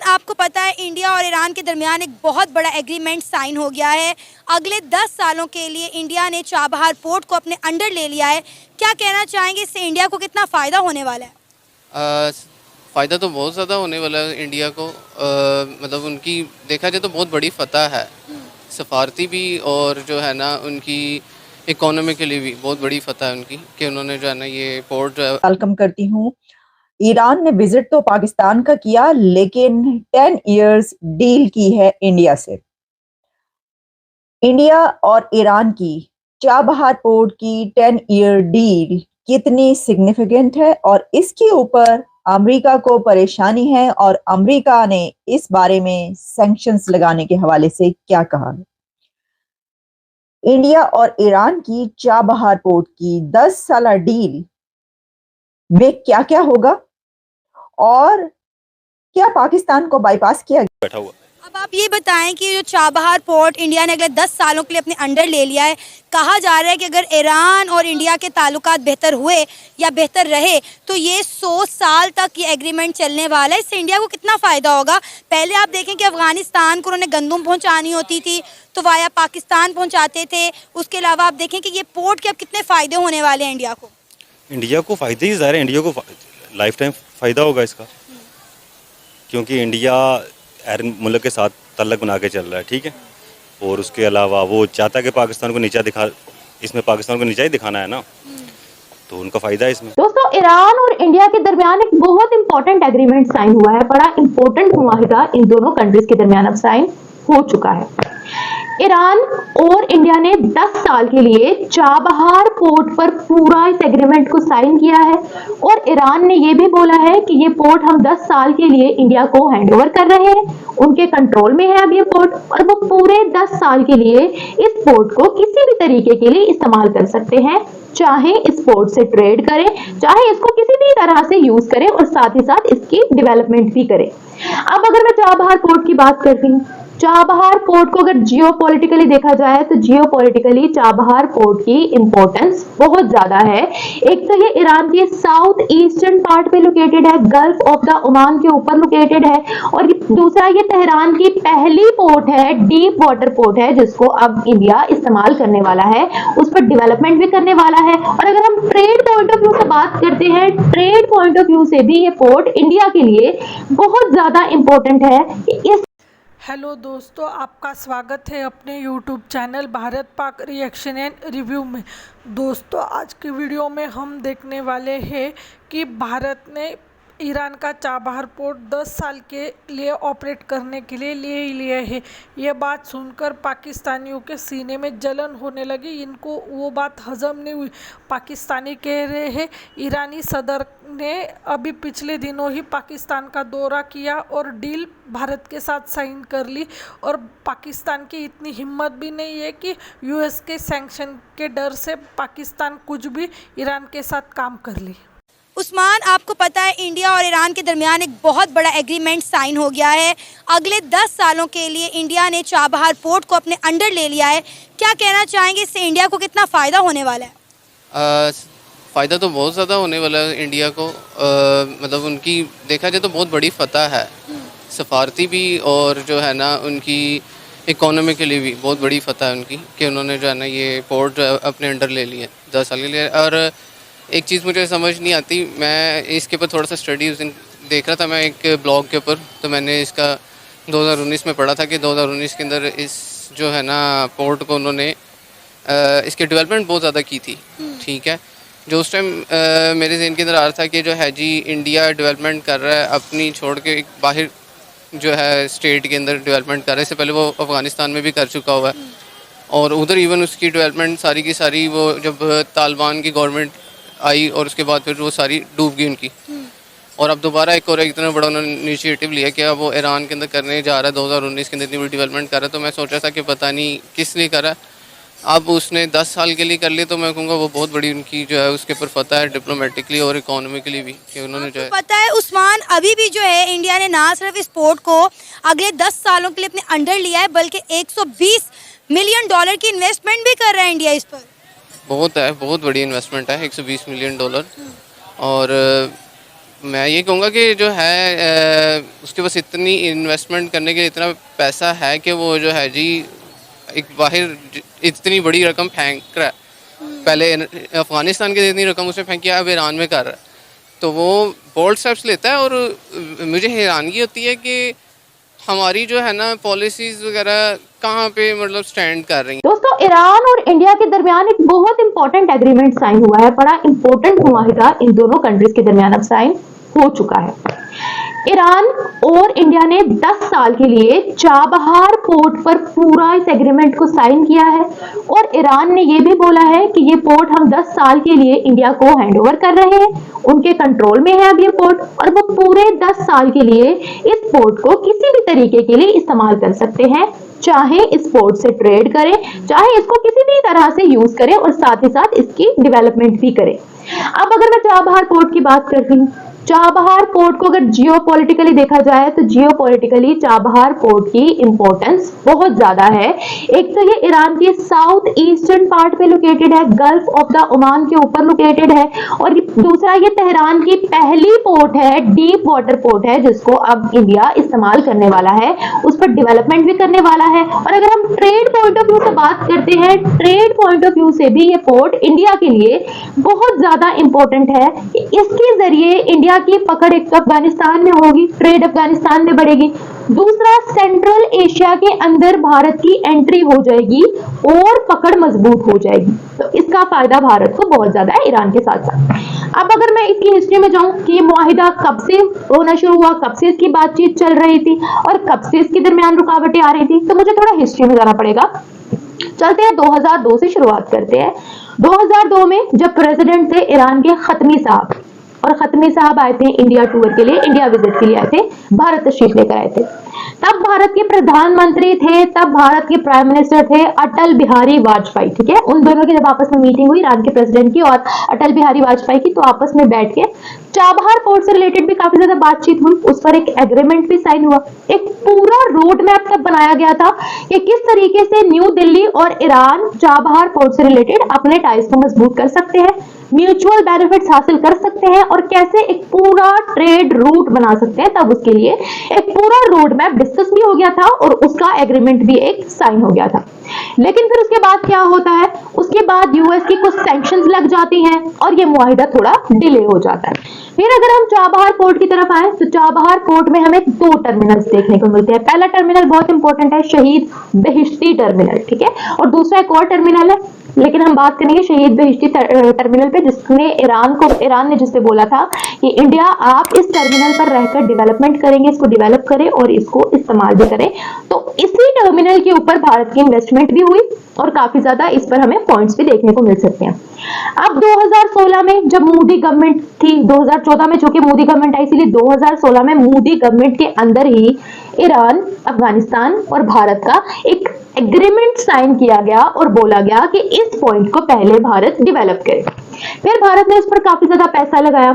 आपको पता है इंडिया और ईरान के दरमियान एक बहुत बड़ा एग्रीमेंट साइन हो गया है। अगले 10 सालों के लिए इंडिया ने चाबहार पोर्ट को अपने अंडर ले लिया है। क्या कहना चाहेंगे, इससे इंडिया को कितना फ़ायदा होने वाला है? फ़ायदा तो बहुत ज़्यादा होने वाला है इंडिया को। मतलब उनकी देखा जाए तो बहुत बड़ी फतह है, सफारती भी और जो है ना उनकी इकोनॉमी के लिए भी बहुत बड़ी फतह है उनकी कि उन्होंने जो है ना ये पोर्ट। वेलकम करती हूँ। ईरान ने विजिट तो पाकिस्तान का किया, लेकिन 10 इयर्स डील की है इंडिया से। इंडिया और ईरान की चाबहार पोर्ट की 10 ईयर डील कितनी सिग्निफिकेंट है और इसके ऊपर अमेरिका को परेशानी है और अमेरिका ने इस बारे में सैंक्शंस लगाने के हवाले से क्या कहा है। इंडिया और ईरान की चाबहार पोर्ट की 10 साल डील में क्या क्या होगा और क्या पाकिस्तान को बाईपास किया बैठा हुआ। अब आप ये बताएं कि जो चाबहार पोर्ट इंडिया ने अगले 10 सालों के लिए अपने अंडर ले लिया है, कहा जा रहा है कि अगर ईरान और इंडिया के ताल्लुकात बेहतर हुए या बेहतर रहे तो ये 100 साल तक ये एग्रीमेंट चलने वाला है। इससे इंडिया को कितना फ़ायदा होगा? पहले आप देखें कि अफगानिस्तान को उन्होंने गंदम पहुँचानी होती थी तो वाया पाकिस्तान पहुँचाते थे। उसके अलावा आप देखें कि ये पोर्ट के अब कितने फ़ायदे होने वाले हैं इंडिया को। इंडिया को फ़ायदे ही ज़ाहिर है, इंडिया को लाइफ टाइम फ़ायदा होगा इसका, क्योंकि इंडिया अरब मुल्क के साथ तल्लक बना के चल रहा है, ठीक है। और उसके अलावा वो चाहता है कि पाकिस्तान को इसमें पाकिस्तान को नीचा ही दिखाना है ना, तो उनका फ़ायदा है इसमें। दोस्तों, ईरान और इंडिया के दरमियान एक बहुत इंपॉर्टेंट एग्रीमेंट साइन हुआ है। बड़ा इंपॉर्टेंट मुआहिदा इन दोनों कंट्रीज के दरमियान अब साइन हो चुका है। ईरान और इंडिया ने 10 साल के लिए चाबहार पोर्ट पर पूरा इस एग्रीमेंट को साइन किया है और ईरान ने यह भी बोला है कि ये पोर्ट हम 10 साल के लिए इंडिया को हैंडओवर कर रहे हैं। उनके कंट्रोल में है अब ये पोर्ट और वो पूरे 10 साल के लिए इस पोर्ट को किसी भी तरीके के लिए इस्तेमाल कर सकते हैं, चाहे इस पोर्ट से ट्रेड करें, चाहे इसको किसी भी तरह से यूज करें और साथ ही साथ इसकी डेवलपमेंट भी करें। अब अगर मैं चाबहार पोर्ट की बात करती हूँ, चाबहार पोर्ट को अगर जियोपॉलिटिकली देखा जाए तो जियोपॉलिटिकली चाबहार पोर्ट की इंपॉर्टेंस बहुत ज्यादा है। एक तो ये ईरान के साउथ ईस्टर्न पार्ट पे लोकेटेड है, गल्फ ऑफ द ओमान के ऊपर लोकेटेड है, और दूसरा ये तेहरान की पहली पोर्ट है, डीप वाटर पोर्ट है, जिसको अब इंडिया इस्तेमाल करने वाला है, उस पर डेवलपमेंट भी करने वाला है। और अगर हम ट्रेड पॉइंट ऑफ व्यू से बात करते हैं, ट्रेड पॉइंट ऑफ व्यू से भी ये पोर्ट इंडिया के लिए बहुत ज्यादा इंपॉर्टेंट है। इस हेलो दोस्तों, आपका स्वागत है अपने YouTube channel Bharat Pak reaction and review में। दोस्तों, आज की वीडियो में हम देखने वाले हैं कि भारत ने ईरान का चाबहार पोर्ट 10 साल के लिए ऑपरेट करने के लिए ले ही लिया है। ये बात सुनकर पाकिस्तानियों के सीने में जलन होने लगी, इनको वो बात हजम नहीं हुई। पाकिस्तानी कह रहे हैं ईरानी सदर ने अभी पिछले दिनों ही पाकिस्तान का दौरा किया और डील भारत के साथ साइन कर ली, और पाकिस्तान की इतनी हिम्मत भी नहीं है कि यूएस के सैंक्शन के डर से पाकिस्तान कुछ भी ईरान के साथ काम कर ले। उस्मान, आपको पता है इंडिया और ईरान के दरमियान एक बहुत बड़ा एग्रीमेंट साइन हो गया है। अगले 10 सालों के लिए इंडिया ने चाबहार पोर्ट को अपने अंडर ले लिया है। क्या कहना चाहेंगे, इससे इंडिया को कितना फ़ायदा होने वाला है? फ़ायदा तो बहुत ज़्यादा होने वाला है इंडिया को। मतलब उनकी देखा जाए तो बहुत बड़ी फतह है, सफारती भी और जो है ना उनकी इकोनॉमी के लिए भी बहुत बड़ी फतह है उनकी कि उन्होंने जो है ना ये पोर्ट अपने अंडर ले लिया 10 साल के लिए। और एक चीज़ मुझे समझ नहीं आती, मैं इसके ऊपर थोड़ा सा स्टडी उस दिन देख रहा था मैं एक ब्लॉग के ऊपर, तो मैंने इसका 2019 में पढ़ा था कि 2019 के अंदर इस जो है ना पोर्ट को उन्होंने इसकी डेवलपमेंट बहुत ज़्यादा की थी, ठीक है। जो उस टाइम मेरे ज़हन के अंदर आ रहा था कि जो है जी इंडिया डेवलपमेंट कर रहा है अपनी छोड़ के एक बाहर जो है स्टेट के अंदर डेवलपमेंट कर रहा है। इससे पहले वो अफ़गानिस्तान में भी कर चुका हुआ है और उधर इवन उसकी डेवलपमेंट सारी की सारी वो जब तालिबान की गवर्नमेंट आई और उसके बाद फिर वो सारी डूब गई उनकी। और अब दोबारा एक और इतना बड़ा उन्होंने इनिशिएटिव लिया कि अब वो ईरान के अंदर करने जा रहा है, 2019 के अंदर इतनी बड़ी डेवलपमेंट कर रहा है। तो मैं सोच रहा था कि पता नहीं किस लिए कर रहा है। अब उसने 10 साल के लिए कर लिए तो मैं कहूँगा वो बहुत बड़ी उनकी जो है उसके ऊपर फतह है, डिप्लोमेटिकली और इकोनॉमिकली भी, कि उन्होंने जो है। पता है उस्मान, अभी भी जो है इंडिया ने ना सिर्फ इस पोर्ट को अगले 10 सालों के लिए अपने अंडर लिया है, बल्कि $120 मिलियन की इन्वेस्टमेंट भी कर रहा है इंडिया इस पर। बहुत है, बहुत बड़ी इन्वेस्टमेंट है, $120 मिलियन। और मैं ये कहूँगा कि जो है उसके पास इतनी इन्वेस्टमेंट करने के लिए इतना पैसा है कि वो जो है जी एक बाहर इतनी बड़ी रकम फेंक रहा है। पहले अफ़गानिस्तान की इतनी रकम उसने फेंकी, अब ईरान में कर रहा है, तो वो बोल्ड स्टेप्स लेता है। और मुझे हैरानगी होती है कि हमारी जो है ना पॉलिसीज़ वगैरह कहाँ पे मतलब स्टैंड कर रही हैं। दोस्तों, ईरान और इंडिया के दरमियान एक बहुत इंपॉर्टेंट एग्रीमेंट साइन हुआ है। बड़ा इंपॉर्टेंट मुआहिदा इन दोनों कंट्रीज के दरमियान अब साइन हो चुका है। ईरान और इंडिया ने 10 साल के लिए चाबहार पोर्ट पर पूरा इस एग्रीमेंट को साइन किया है और ईरान ने यह भी बोला है कि ये पोर्ट हम 10 साल के लिए इंडिया को हैंडओवर कर रहे हैं, उनके कंट्रोल में है अब ये पोर्ट, और वो पूरे 10 साल के लिए इस पोर्ट को किसी भी तरीके के लिए इस्तेमाल कर सकते हैं, चाहे इस पोर्ट से ट्रेड करें, चाहे इसको किसी भी तरह से यूज करें और साथ ही साथ इसकी डेवलपमेंट भी करें। अब अगर मैं चाबहार पोर्ट की बात करती हूँ, चाबहार पोर्ट को अगर जियोपॉलिटिकली देखा जाए तो जियोपॉलिटिकली चाबहार पोर्ट की इंपॉर्टेंस बहुत ज्यादा है। एक तो ये ईरान के साउथ ईस्टर्न पार्ट पे लोकेटेड है, गल्फ ऑफ द ओमान के ऊपर लोकेटेड है, और दूसरा ये तेहरान की पहली पोर्ट है, डीप वाटर पोर्ट है, जिसको अब इंडिया इस्तेमाल करने वाला है, उस पर डेवलपमेंट भी करने वाला है। और अगर हम ट्रेड पॉइंट ऑफ व्यू से बात करते हैं, ट्रेड पॉइंट ऑफ व्यू से भी ये पोर्ट इंडिया के लिए बहुत ज्यादा इंपॉर्टेंट है। इसके जरिए इंडिया की पकड़ एक तो अफगानिस्तान में होगी, ट्रेड अफगानिस्तान में बढ़ेगी, दूसरा सेंट्रल एशिया के अंदर भारत की एंट्री हो जाएगी और पकड़ मजबूत हो जाएगी। तो इसका फायदा भारत को बहुत ज्यादा है ईरान के साथ साथ। अब अगर मैं इसकी हिस्ट्री में जाऊं कि ये मुआहिदा कब से होना शुरू हुआ, कब से इसकी बातचीत चल रही थी और कब से इसके दरमियान रुकावटें आ रही थी, तो मुझे थोड़ा हिस्ट्री में जाना पड़ेगा। चलते हैं 2002 से शुरुआत करते हैं। 2002 में जब प्रेसिडेंट थे ईरान के खत्मी साहब, और खत्मी साहब आए थे इंडिया टूर के लिए, इंडिया विजिट के लिए आए थे, भारत तशरीफ लेकर आए थे। तब भारत के प्रधानमंत्री थे, तब भारत के प्राइम मिनिस्टर थे अटल बिहारी वाजपेयी। ठीक है, उन दोनों की जब आपस में मीटिंग हुई, ईरान के प्रेसिडेंट की और अटल बिहारी वाजपेयी की, तो आपस में बैठ के चाबहार पोर्ट से रिलेटेड भी काफी ज्यादा बातचीत हुई, उस पर एक एग्रीमेंट भी साइन हुआ। एक पूरा रोड मैप तब बनाया गया था कि किस तरीके से न्यू दिल्ली और ईरान चाबहार पोर्ट से रिलेटेड अपने टाइज को मजबूत कर सकते हैं, म्यूचुअल बेनिफिट्स हासिल कर सकते हैं और कैसे एक पूरा ट्रेड रूट बना सकते हैं। तब उसके लिए एक पूरा रोड मैप डिस्कस भी हो गया था और उसका एग्रीमेंट भी एक साइन हो गया था। लेकिन फिर उसके बाद क्या होता है, उसके बाद यूएस की कुछ सैंक्शंस लग जाती हैं और ये मुआहिदा थोड़ा डिले हो जाता है। फिर अगर हम चाबहार पोर्ट की तरफ आए तो चाबहार पोर्ट में हमें 2 टर्मिनल्स देखने को मिलते हैं। पहला टर्मिनल बहुत इंपॉर्टेंट है, शहीद बेहिश्ती टर्मिनल, ठीक है, और दूसरा एक और टर्मिनल है, लेकिन हम बात करेंगे शहीद बेहिश्ती टर्मिनल पे, जिसने ईरान ने जिससे बोला था कि इंडिया आप इस टर्मिनल पर रहकर डेवलपमेंट करेंगे, इसको डेवलप करें और इसको इस्तेमाल भी करें। तो इसी टर्मिनल के ऊपर भारत की इन्वेस्टमेंट भी हुई और काफी ज्यादा इस पर हमें पॉइंट्स भी देखने को मिल सकते हैं। अब 2016 में जब मोदी गवर्नमेंट थी, 2014 में चूंकि मोदी गवर्नमेंट आई, इसलिए 2016 में मोदी गवर्नमेंट के अंदर ही ईरान, अफगानिस्तान और भारत का एक एग्रीमेंट साइन किया गया और बोला गया कि इस पॉइंट को पहले भारत डेवलप करे। फिर भारत ने इस पर काफी ज्यादा पैसा लगाया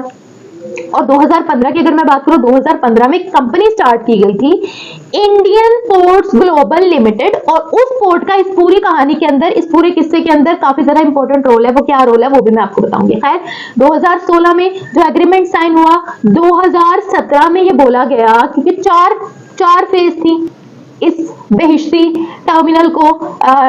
और 2015 की अगर मैं बात करूं, 2015 में एक कंपनी स्टार्ट की गई थी, इंडियन पोर्ट्स ग्लोबल लिमिटेड, और उस पोर्ट का इस पूरी कहानी के अंदर, इस पूरे किस्से के अंदर काफी ज्यादा इंपॉर्टेंट रोल है। वो क्या रोल है वो भी मैं आपको बताऊंगी। खैर, 2016 में जो एग्रीमेंट साइन हुआ, 2017 में ये बोला गया, क्योंकि चार फेज थी इस बेहिश्ती टर्मिनल को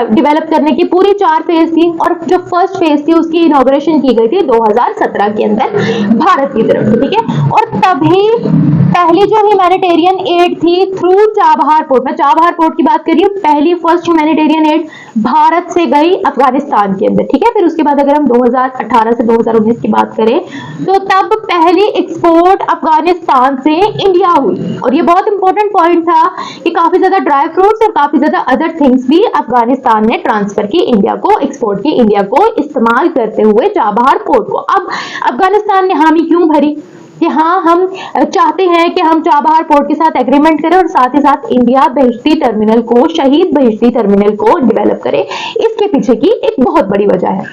डेवलप करने की, पूरी 4 फेज थी, और जो फर्स्ट फेज थी उसकी इनॉग्रेशन की गई थी 2017 के अंदर भारत की तरफ से, ठीक है। और तभी पहली जो ह्यूमैनिटेरियन एड थी थ्रू चाबहार पोर्ट, मैं चाबहार पोर्ट की बात कर रही हूँ, पहली फर्स्ट ह्यूमैनिटेरियन एड भारत से गई अफगानिस्तान के अंदर, ठीक है। फिर उसके बाद अगर हम 2018 से 2019 की बात करें तो तब पहली एक्सपोर्ट अफगानिस्तान से इंडिया हुई, और ये बहुत इंपॉर्टेंट पॉइंट था कि काफी ज्यादा ड्राई फ्रूट्स और काफी ज्यादा अदर थिंग्स भी अफगानिस्तान ने ट्रांसफर की इंडिया को, एक्सपोर्ट की इंडिया को, इस्तेमाल करते हुए चाबहार पोर्ट को। अब अफगानिस्तान ने हामी क्यों भरी कि हाँ, हम चाहते हैं कि हम चाबहार पोर्ट के साथ एग्रीमेंट करें और साथ ही साथ इंडिया बेहिश्ती टर्मिनल को, शहीद बेहिश्ती टर्मिनल को डेवलप करे। इसके पीछे की एक बहुत बड़ी वजह है,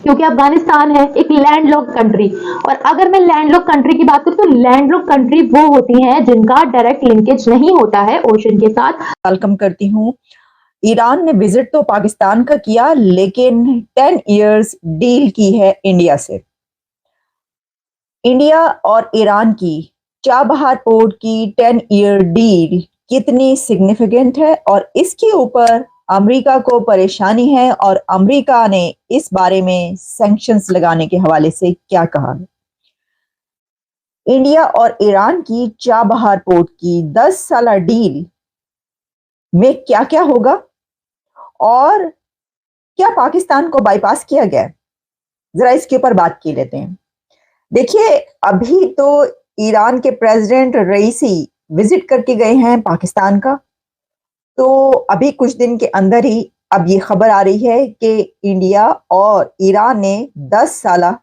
क्योंकि अफगानिस्तान है एक लैंडलॉक कंट्री, और अगर मैं लैंडलॉक कंट्री की बात करूं तो लैंडलॉक कंट्री वो होती हैं जिनका डायरेक्ट लिंकेज नहीं होता है ओशन के साथ। वेलकम करती हूँ। ईरान ने विजिट तो पाकिस्तान का किया, लेकिन 10 इयर्स डील की है इंडिया से। इंडिया और ईरान की चाबहार पोर्ट की 10 ईयर डील कितनी सिग्निफिकेंट है और इसके ऊपर अमेरिका को परेशानी है और अमेरिका ने इस बारे में सैंक्शंस लगाने के हवाले से क्या कहा है। इंडिया और ईरान की चाबहार पोर्ट की 10 साला डील में क्या क्या होगा और क्या पाकिस्तान को बाईपास किया गया, जरा इसके ऊपर बात की लेते हैं। देखिए, अभी तो ईरान के प्रेसिडेंट रईसी विजिट करके गए हैं पाकिस्तान का, तो अभी कुछ दिन के अंदर ही अब ये खबर आ रही है कि इंडिया और ईरान ने 10 साला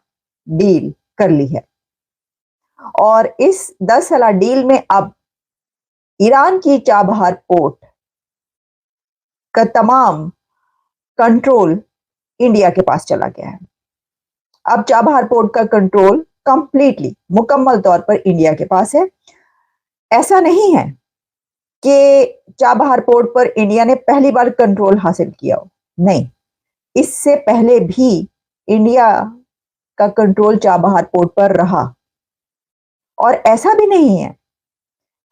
डील कर ली है और इस 10 साला डील में अब ईरान की चाबहार पोर्ट का तमाम कंट्रोल इंडिया के पास चला गया है। अब चाबहार पोर्ट का कंट्रोल कंप्लीटली मुकम्मल तौर पर इंडिया के पास है। ऐसा नहीं है कि चाबहार पोर्ट पर इंडिया ने पहली बार कंट्रोल हासिल किया हो, नहीं, इससे पहले भी इंडिया का कंट्रोल चाबहार पोर्ट पर रहा और ऐसा भी नहीं है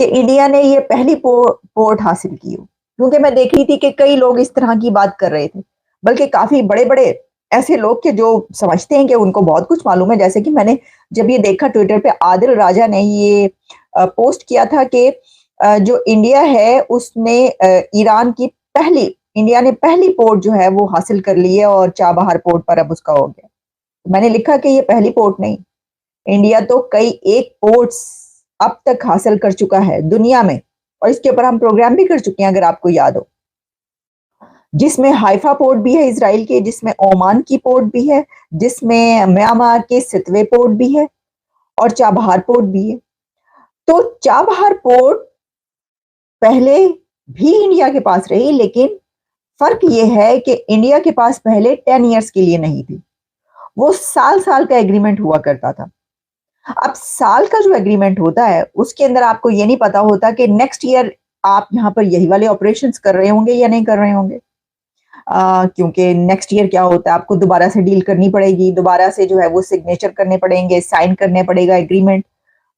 कि इंडिया ने ये पहली पोर्ट हासिल की हो, क्योंकि मैं देख रही थी कि कई लोग इस तरह की बात कर रहे थे, बल्कि काफी बड़े बड़े ऐसे लोग के जो समझते हैं कि उनको बहुत कुछ मालूम है। जैसे कि मैंने जब ये देखा ट्विटर पे आदिल राजा ने ये पोस्ट किया था कि जो इंडिया है उसने इंडिया ने पहली पोर्ट जो है वो हासिल कर ली है और चाबहार पोर्ट पर अब उसका हो गया। मैंने लिखा कि ये पहली पोर्ट नहीं, इंडिया तो कई एक पोर्ट्स अब तक हासिल कर चुका है दुनिया में और इसके ऊपर हम प्रोग्राम भी कर चुके हैं अगर आपको याद हो, जिसमें हाइफा पोर्ट भी है इजराइल के, जिसमें ओमान की पोर्ट भी है, जिसमें म्यांमार के सितवे पोर्ट भी है और चाबहार पोर्ट भी है। तो चाबहार पोर्ट पहले भी इंडिया के पास रही, लेकिन फर्क यह है कि इंडिया के पास पहले 10 इयर्स के लिए नहीं थी, वो साल साल का एग्रीमेंट हुआ करता था। अब साल का जो एग्रीमेंट होता है उसके अंदर आपको ये नहीं पता होता कि नेक्स्ट ईयर आप यहाँ पर यही वाले ऑपरेशंस कर रहे होंगे या नहीं कर रहे होंगे, क्योंकि नेक्स्ट ईयर क्या होता है, आपको दोबारा से डील करनी पड़ेगी, दोबारा से जो है वो सिग्नेचर करने पड़ेंगे, साइन करने पड़ेगा एग्रीमेंट,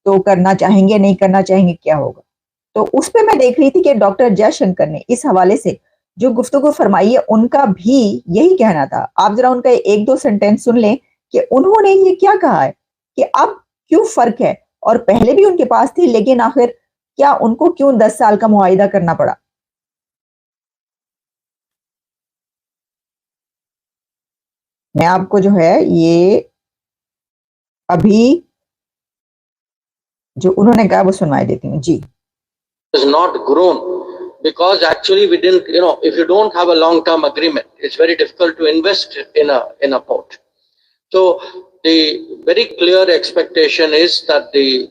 तो करना चाहेंगे नहीं करना चाहेंगे क्या होगा। तो उस पर मैं देख रही थी कि डॉक्टर जयशंकर ने इस हवाले से जो गुफ्तगू फरमाई है उनका भी यही कहना था। आप जरा उनका एक दो सेंटेंस सुन लें कि उन्होंने ये क्या कहा है कि अब क्यों फर्क है और पहले भी उनके पास थी, लेकिन आखिर क्या उनको क्यों 10 साल का मुआहिदा करना पड़ा। मैं आपको जो है ये अभी जो उन्होंने कहा वो सुनवाई देती हूँ जी। Is not grown because actually we didn't, if you don't have a long-term agreement, it's very difficult to invest in a port. So the very clear expectation is that the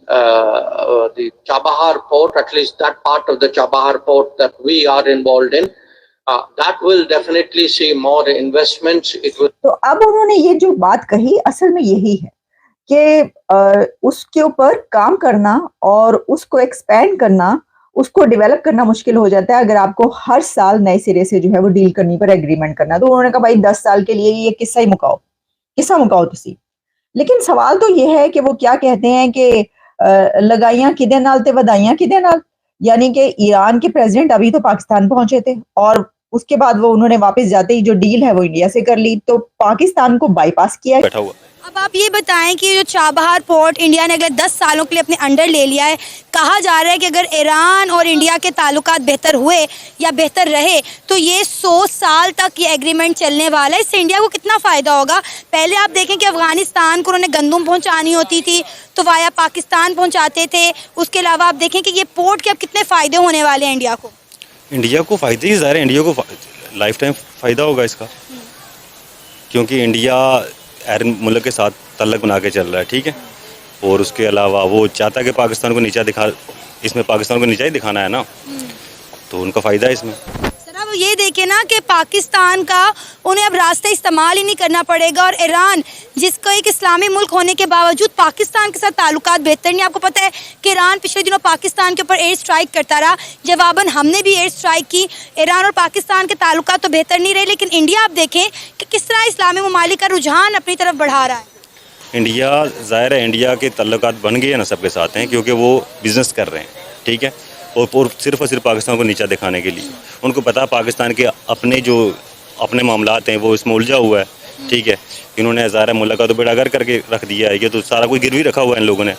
Chabahar port, at least that part of the Chabahar port that we are involved in, that will definitely see more investments. It will. तो अब उन्होंने ये जो बात कही असल में यही है कि उसके ऊपर काम करना और उसको एक्सपेंड करना, उसको डेवलप करना मुश्किल हो जाता है अगर आपको हर साल नए सिरे से जो है वो डील करनी पर एग्रीमेंट करना। तो उन्होंने कहा भाई 10 साल के लिए ये किस्सा मुकाओ तुसी। लेकिन सवाल तो ये है कि वो क्या कहते हैं कि लगाइयां किदे नाल ते वधाइयां किदे नाल, यानी कि ईरान के प्रेसिडेंट अभी तो पाकिस्तान पहुंचे थे और उसके बाद वो उन्होंने वापस जाते ही जो डील है वो इंडिया से कर ली, तो पाकिस्तान को बाईपास किया। बैठा हुआ। अब आप ये बताएं कि जो चाबहार पोर्ट इंडिया ने अगले 10 सालों के लिए अपने अंडर ले लिया है, कहा जा रहा है कि अगर ईरान और इंडिया के ताल्लुकात बेहतर हुए या बेहतर रहे तो ये 100 साल तक ये एग्रीमेंट चलने वाला है। इससे इंडिया को कितना फ़ायदा होगा? पहले आप देखें कि अफगानिस्तान को उन्होंने गंदम पहुंचानी होती थी तो वाया पाकिस्तान पहुंचाते थे। उसके अलावा आप देखें कि ये पोर्ट के अब कितने फ़ायदे होने वाले हैं इंडिया को फ़ायदे ही ज़ाहिर है, इंडिया को लाइफ टाइम फ़ायदा होगा इसका, क्योंकि इंडिया आयरन मुल्क के साथ तल्लक बना के चल रहा है, ठीक है। और उसके अलावा वो चाहता है कि पाकिस्तान को इसमें पाकिस्तान को नीचा ही दिखाना है ना, तो उनका फ़ायदा है इसमें। सर अब ये देखें ना कि पाकिस्तान का उन्हें अब रास्ता इस्तेमाल ही नहीं करना पड़ेगा और ईरान जिसको एक इस्लामी मुल्क होने के बावजूद पाकिस्तान के साथ ताल्लुकात बेहतर नहीं। आपको पता है कि ईरान पिछले दिनों पाकिस्तान के ऊपर एयर स्ट्राइक करता रहा, जवाबन हमने भी एयर स्ट्राइक की। ईरान और पाकिस्तान के ताल्लुकात तो बेहतर नहीं रहे, लेकिन इंडिया आप देखें कि किस तरह इस्लामी ममालिक का रुझान अपनी तरफ बढ़ा रहा है। इंडिया ज़ाहिर है इंडिया के तल्लुकात बन गए हैं ना सबके साथ हैं, क्योंकि वो बिज़नेस कर रहे हैं, ठीक है। और सिर्फ पाकिस्तान को नीचा दिखाने के लिए उनको पता है पाकिस्तान के अपने मामलात हैं वो इसमें उलझा हुआ है, ठीक है। इन्होंने ज़ाहिर है मुल्क का तो बेड़ा गर्क करके रख दिया है, ये तो सारा कोई गिरवी रखा हुआ है इन लोगों ने।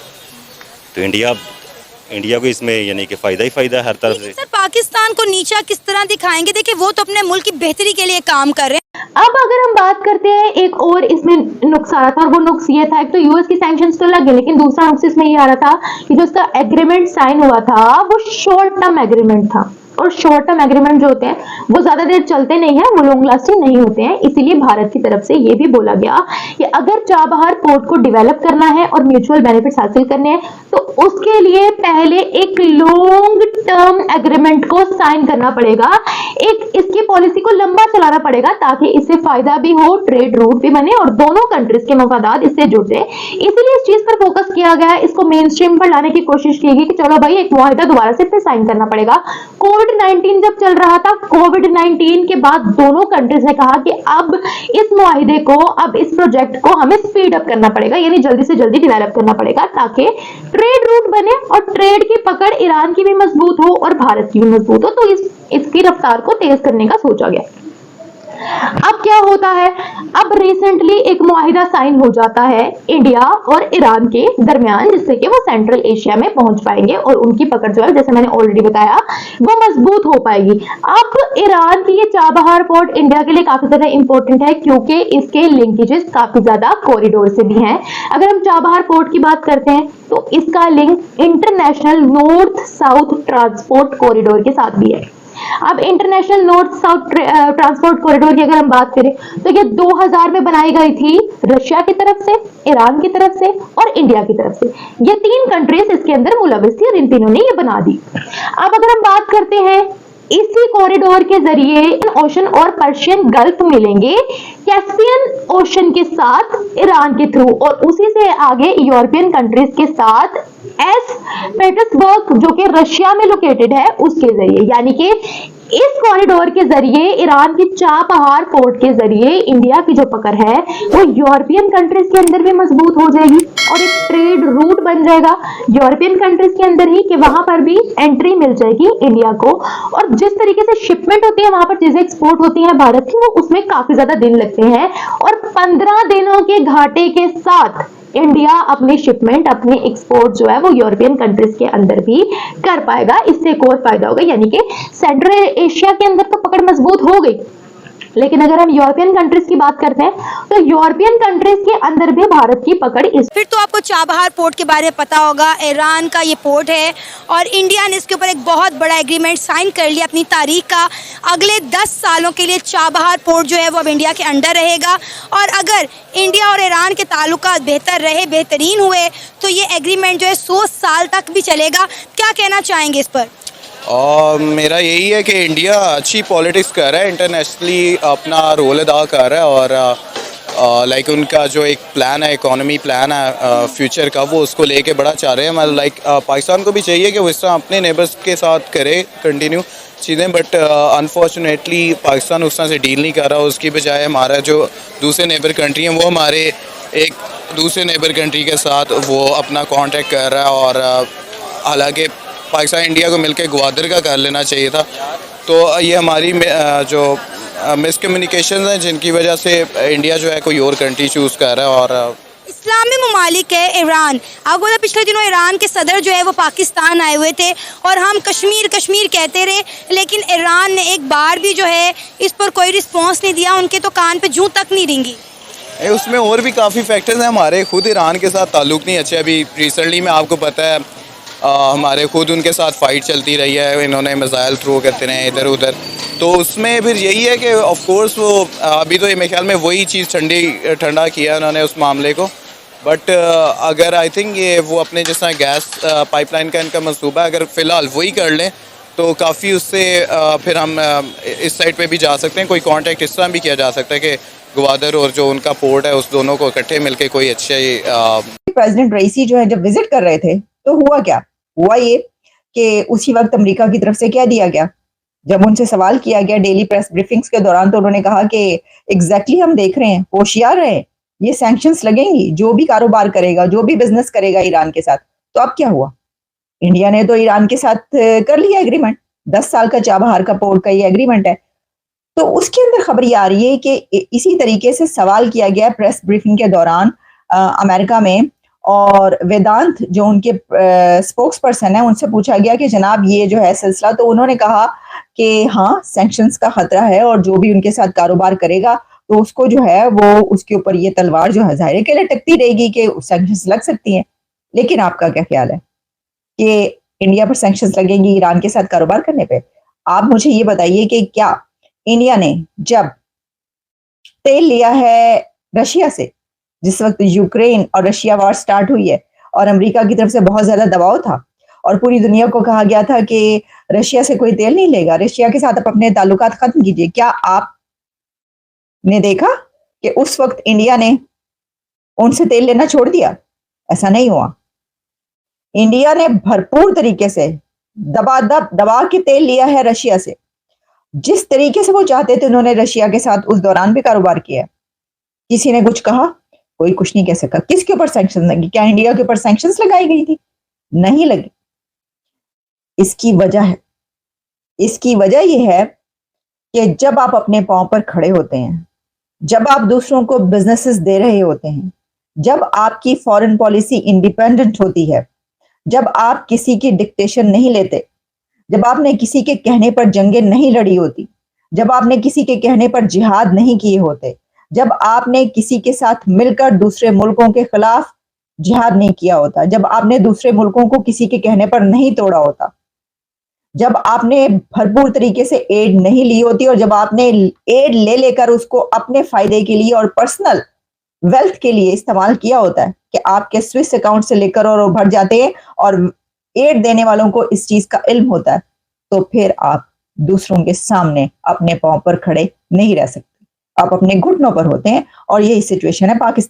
तो इंडिया को इसमें यानी कि फ़ायदा ही फ़ायदा है हर तरफ से। सर पाकिस्तान को नीचा किस तरह दिखाएंगे? देखिए वो तो अपने मुल्क की बेहतरी के लिए काम कर रहे हैं। अब अगर हम बात करते हैं एक और इसमें नुक्स आ रहा था, और वो नुक्स ये था, एक तो यूएस की सैंक्शंस तो लग गए, लेकिन दूसरा नुक्स इसमें ये आ रहा था कि जो उसका एग्रीमेंट साइन हुआ था वो शॉर्ट टर्म एग्रीमेंट था, और शॉर्ट टर्म एग्रीमेंट जो होते हैं वो ज्यादा देर चलते नहीं है, वो लॉन्ग लास्टिंग नहीं होते हैं। इसीलिए भारत की तरफ से ये भी बोला गया कि अगर चाबहार पोर्ट को डेवलप करना है और म्यूचुअल बेनिफिट्स हासिल करने हैं तो उसके लिए पहले एक लॉन्ग टर्म एग्रीमेंट को साइन करना पड़ेगा, एक इसकी पॉलिसी को लंबा चलाना पड़ेगा ताकि इससे फायदा भी हो, ट्रेड रूट भी बने और दोनों कंट्रीज के मफादात इससे जुड़ जाए। इसीलिए इस चीज पर फोकस किया गया है, इसको मेन स्ट्रीम पर लाने की कोशिश की गई कि चलो भाई एक मुआहिदा दोबारा से साइन करना पड़ेगा। कोविड-19 जब चल रहा था, कोविड-19 के बाद दोनों कंट्रीज ने कहा कि अब इस मुआहिदे को, अब इस प्रोजेक्ट को हमें स्पीड अप करना पड़ेगा, यानी जल्दी से जल्दी डेवलप करना पड़ेगा ताकि ट्रेड रूट बने और ट्रेड की पकड़ ईरान की भी मजबूत हो और भारत की भी मजबूत हो। तो इसकी रफ्तार को तेज करने का सोचा गया। अब क्या होता है, अब रिसेंटली एक मुआहिदा साइन हो जाता है इंडिया और ईरान के दरमियान, जिससे कि वो सेंट्रल एशिया में पहुंच पाएंगे और उनकी पकड़ जो है, जैसे मैंने ऑलरेडी बताया, वो मजबूत हो पाएगी। अब ईरान की ये चाबहार पोर्ट इंडिया के लिए काफी ज्यादा इंपॉर्टेंट है क्योंकि इसके लिंकेजेस काफी ज्यादा कॉरिडोर से भी हैं। अगर हम चाबहार पोर्ट की बात करते हैं तो इसका link international north south transport corridor के साथ भी है। अब international north south transport corridor की अगर हम बात करें तो ये 2000 में बनाई गई थी रशिया की तरफ से, ईरान की तरफ से और इंडिया की तरफ से। ये तीन कंट्रीज इसके अंदर मुलविस थी और इन तीनों ने ये बना दी। अब अगर हम बात करते हैं, इसी कॉरिडोर के जरिए ओशन और पर्शियन गल्फ मिलेंगे कैस्पियन ओशन के साथ ईरान के थ्रू, और उसी से आगे यूरोपियन कंट्रीज के साथ एस पीटर्सबर्ग जो कि रशिया में लोकेटेड है उसके जरिए। यानी कि इस कॉरिडोर के जरिए, ईरान की चाबहार पोर्ट के जरिए इंडिया की जो पकड़ है वो यूरोपियन कंट्रीज के अंदर भी मजबूत हो जाएगी और एक ट्रेड रूट बन जाएगा यूरोपियन कंट्रीज के अंदर ही, कि वहां पर भी एंट्री मिल जाएगी इंडिया को। और जिस तरीके से शिपमेंट होती है, वहां पर चीजें एक्सपोर्ट होती हैं भारत की, वो उसमें काफी ज्यादा दिन लगते हैं और 15 दिनों के घाटे के साथ इंडिया अपनी शिपमेंट, अपनी एक्सपोर्ट जो है वो यूरोपियन कंट्रीज के अंदर भी कर पाएगा। इससे एक और फायदा होगा, यानी कि सेंट्रल एशिया के अंदर तो पकड़ मजबूत हो गई, लेकिन अगर हम यूरोपियन कंट्रीज की बात करते हैं तो यूरोपियन कंट्रीज के अंदर भी भारत की पकड़ फिर तो आपको चाबहार पोर्ट के बारे में पता होगा, ईरान का ये पोर्ट है और इंडिया ने इसके ऊपर एक बहुत बड़ा एग्रीमेंट साइन कर लिया अपनी तारीख का। अगले 10 सालों के लिए चाबहार पोर्ट जो है वो अब इंडिया के अंडर रहेगा और अगर इंडिया और ईरान के ताल्लुकात बेहतर रहे, बेहतरीन हुए तो ये एग्रीमेंट जो है 100 साल तक भी चलेगा। क्या कहना चाहेंगे इस पर? मेरा यही है कि इंडिया अच्छी पॉलिटिक्स कर रहा है, इंटरनेशनली अपना रोल अदा कर रहा है और लाइक उनका जो एक प्लान है, इकोनॉमी प्लान है फ्यूचर का, वो उसको लेके बड़ा चाह रहे हैं। मतलब लाइक पाकिस्तान को भी चाहिए कि वो इस तरह अपने नेबर्स के साथ करे कंटिन्यू चीज़ें, बट अनफॉर्चुनेटली पाकिस्तान उस तरह से डील नहीं कर रहा। उसकी बजाय हमारा जो दूसरे नेबर कंट्री हैं वो हमारे एक दूसरे नेबर कंट्री के साथ वो अपना कॉन्टेक्ट कर रहा है और हालांकि पाकिस्तान इंडिया को मिलकर ग्वादर का कर लेना चाहिए था। तो ये हमारी जो मिसकम्युनिकेशन हैं जिनकी वजह से इंडिया जो है कोई और कंट्री चूज़ कर रहा है। और इस्लामी ममालिक है ईरान, आपको पता पिछले दिनों ईरान के सदर जो है वो पाकिस्तान आए हुए थे और हम कश्मीर कश्मीर कहते रहे, लेकिन ईरान ने एक बार भी जो है इस पर कोई रिस्पॉन्स नहीं दिया, उनके तो कान पे जूं तक नहीं रेंगी। उसमें और भी काफ़ी फैक्टर्स हैं, हमारे खुद ईरान के साथ ताल्लुक़ नहीं अच्छे। अभी रिसेंटली में आपको पता है हमारे खुद उनके साथ फ़ाइट चलती रही है, इन्होंने मिसाइल थ्रो करते रहे इधर उधर। तो उसमें फिर यही है कि ऑफ कोर्स वो अभी तो ये मेरे ख्याल में वही चीज़ ठंडा किया उन्होंने उस मामले को, बट अगर आई थिंक ये वो अपने जिस तरह गैस पाइपलाइन का इनका मंसूबा है, अगर फ़िलहाल वही कर लें तो काफ़ी उससे फिर हम इस साइड पे भी जा सकते हैं। कोई कांटेक्ट इस तरह भी किया जा सकता है कि ग्वादर और जो उनका पोर्ट है उस दोनों को इकट्ठे मिलके कोई अच्छे प्रेसिडेंट रईसी जो है जब विजिट कर रहे थे तो हुआ ये कि उसी वक्त अमेरिका की तरफ से क्या दिया गया, जब उनसे सवाल किया गया डेली प्रेस ब्रीफिंग्स के दौरान तो उन्होंने कहा कि एग्जैक्टली हम देख रहे हैं, होशियार रहे, ये सैंक्शंस लगेंगी, जो भी कारोबार करेगा, जो भी बिजनेस करेगा ईरान के साथ। तो अब क्या हुआ? इंडिया ने तो ईरान के साथ कर लिया एग्रीमेंट, 10 साल का चाबहार का पोर्ट का ये एग्रीमेंट है। तो उसके अंदर खबर ये आ रही है कि इसी तरीके से सवाल किया गया प्रेस ब्रीफिंग के दौरान अमेरिका में, और वेदांत जो उनके स्पोक्स पर्सन है, उनसे पूछा गया कि जनाब ये जो है सिलसिला, तो उन्होंने कहा कि हाँ सैंक्शंस का खतरा है और जो भी उनके साथ कारोबार करेगा तो उसको जो है वो उसके ऊपर ये तलवार जो है ज़ाहिर के लटकती रहेगी कि सैंक्शंस लग सकती हैं। लेकिन आपका क्या ख्याल है कि इंडिया पर सैंक्शंस लगेंगी ईरान के साथ कारोबार करने पे? आप मुझे ये बताइए कि क्या इंडिया ने जब तेल लिया है रशिया से, जिस वक्त यूक्रेन और रशिया वॉर स्टार्ट हुई है और अमेरिका की तरफ से बहुत ज्यादा दबाव था और पूरी दुनिया को कहा गया था कि रशिया से कोई तेल नहीं लेगा, रशिया के साथ आप अपने ताल्लुकात खत्म कीजिए, क्या आपने देखा कि उस वक्त इंडिया ने उनसे तेल लेना छोड़ दिया? ऐसा नहीं हुआ। इंडिया ने भरपूर तरीके से दबा के तेल लिया है रशिया से। जिस तरीके से वो चाहते थे उन्होंने रशिया के साथ उस दौरान भी कारोबार किया। किसी ने कुछ कहा? कोई कुछ नहीं कह सका। किसके ऊपर सैंक्शन लगी? क्या इंडिया के ऊपर सैंक्शंस लगाई गई थी? नहीं लगी। इसकी वजह यह है कि जब आप अपने पांव पर खड़े होते हैं, जब आप दूसरों को बिजनेसेस दे रहे होते हैं, जब आपकी फॉरेन पॉलिसी इंडिपेंडेंट होती है, जब आप किसी की डिक्टेशन नहीं लेते, जब आपने किसी के कहने पर जंगें नहीं लड़ी होती, जब आपने किसी के कहने पर जिहाद नहीं किए होते, जब आपने किसी के साथ मिलकर दूसरे मुल्कों के खिलाफ जिहाद नहीं किया होता, जब आपने दूसरे मुल्कों को किसी के कहने पर नहीं तोड़ा होता, जब आपने भरपूर तरीके से एड नहीं ली होती और जब आपने एड ले लेकर उसको अपने फायदे के लिए और पर्सनल वेल्थ के लिए इस्तेमाल किया होता है कि आपके स्विस अकाउंट से लेकर और वो भर जाते हैं और एड देने वालों को इस चीज का इल्म होता है, तो फिर आप दूसरों के सामने अपने पांव पर खड़े नहीं रह सकते, आप अपने घुटनों पर होते हैं। और यही सिचुएशन है पाकिस्तान।